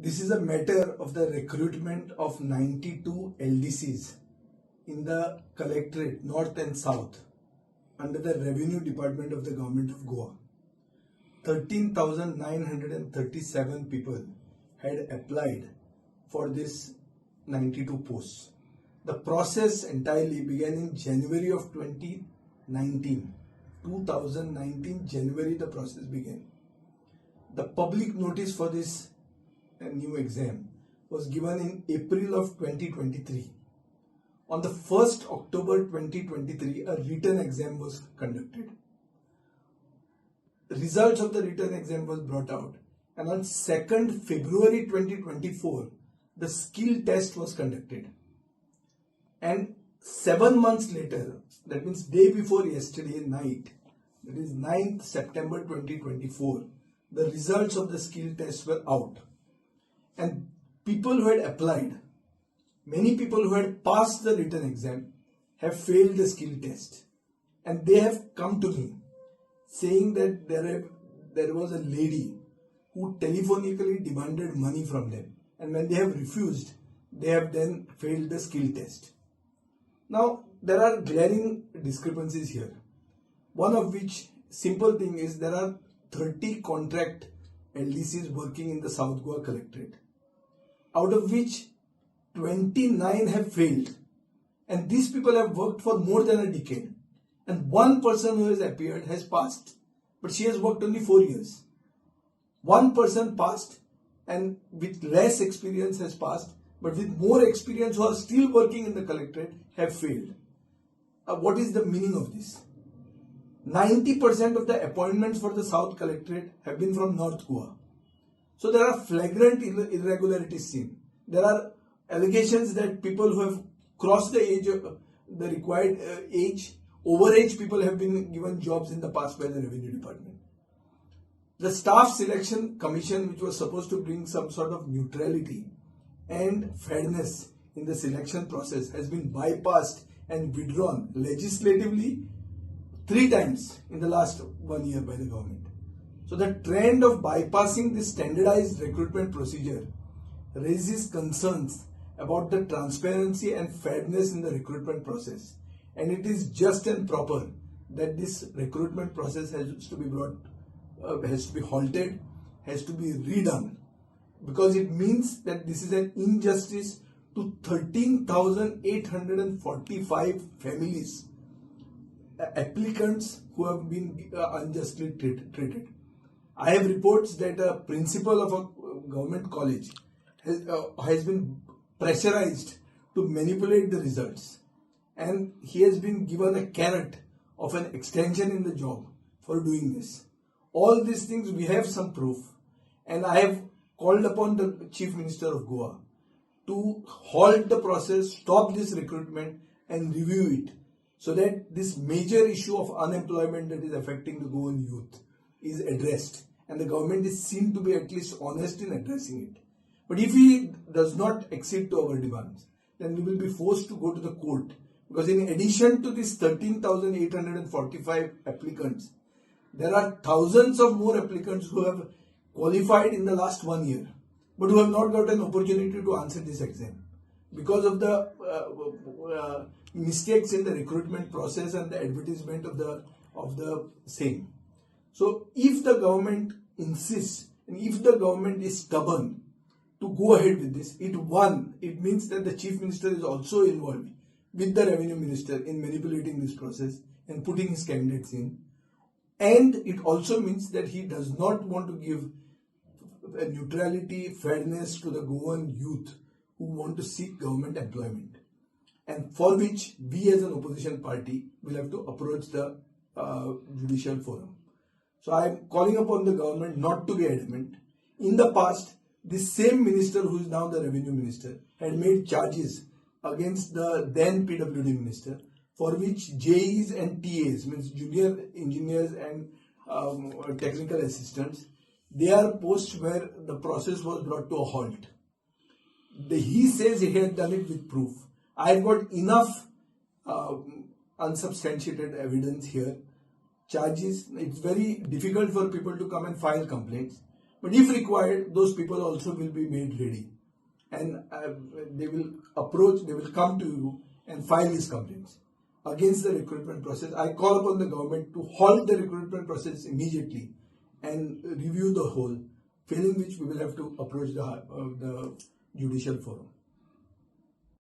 This is a matter of the recruitment of 92 LDCs in the collectorate north and south under the revenue department of the government of Goa. 13,937 people had applied for this 92 posts. The process entirely began in January of 2019. 2019 January the process began. The public notice for this new exam was given in April of 2023. On the 1st October 2023, a written exam was conducted. Results of the written exam was brought out, and on 2nd February 2024, the skill test was conducted. And 7 months later, that means day before yesterday night, that is 9th September 2024, the results of the skill test were out. And people who had applied, many people who had passed the written exam have failed the skill test. And they have come to me saying that there was a lady who telephonically demanded money from them. And when they have refused, they have then failed the skill test. Now, there are glaring discrepancies here. One of which, simple thing is, there are 30 contract LDCs working in the South Goa Collectorate, out of which 29 have failed. And these people have worked for more than a decade. And one person who has appeared has passed, but she has worked only 4 years. One person passed and with less experience has passed, but with more experience who are still working in the collectorate have failed. What is the meaning of this? 90% of the appointments for the South Collectorate have been from North Goa. So there are flagrant irregularities seen. There are allegations that people who have crossed the age of the required age, overage people have been given jobs in the past by the Revenue Department. The Staff Selection Commission, which was supposed to bring some sort of neutrality and fairness in the selection process, has been bypassed and withdrawn legislatively 3 times in the last 1 year by the government. So the trend of bypassing this standardized recruitment procedure raises concerns about the transparency and fairness in the recruitment process. And it is just and proper that this recruitment process has to be halted, has to be redone, because it means that this is an injustice to 13,845 families, applicants who have been unjustly treated. I have reports that a principal of a government college has been pressurized to manipulate the results, and he has been given a carrot of an extension in the job for doing this. All these things, we have some proof, and I have called upon the Chief Minister of Goa to halt the process, stop this recruitment and review it, so that this major issue of unemployment that is affecting the Goan youth is addressed, and the government is seen to be at least honest in addressing it. But if he does not accede to our demands, then we will be forced to go to the court, because in addition to these 13,845 applicants, there are thousands of more applicants who have qualified in the last 1 year, but who have not got an opportunity to answer this exam because of the mistakes in the recruitment process and the advertisement of the same. So if the government insists, and if the government is stubborn to go ahead with this, it means that the Chief Minister is also involved with the Revenue Minister in manipulating this process and putting his candidates in. And it also means that he does not want to give neutrality, fairness to the Goan youth who want to seek government employment, and for which we as an opposition party will have to approach the judicial forum. So I am calling upon the government not to be adamant. In the past, this same minister, who is now the Revenue Minister, had made charges against the then PWD minister, for which JEs and TAs, means junior engineers and technical assistants, they are posts where the process was brought to a halt. He says he had done it with proof. I have got enough unsubstantiated evidence here. Charges, it's very difficult for people to come and file complaints. But if required, those people also will be made ready. And they will come to you and file these complaints against the recruitment process. I call upon the government to halt the recruitment process immediately and review the whole, failing which we will have to approach the judicial forum.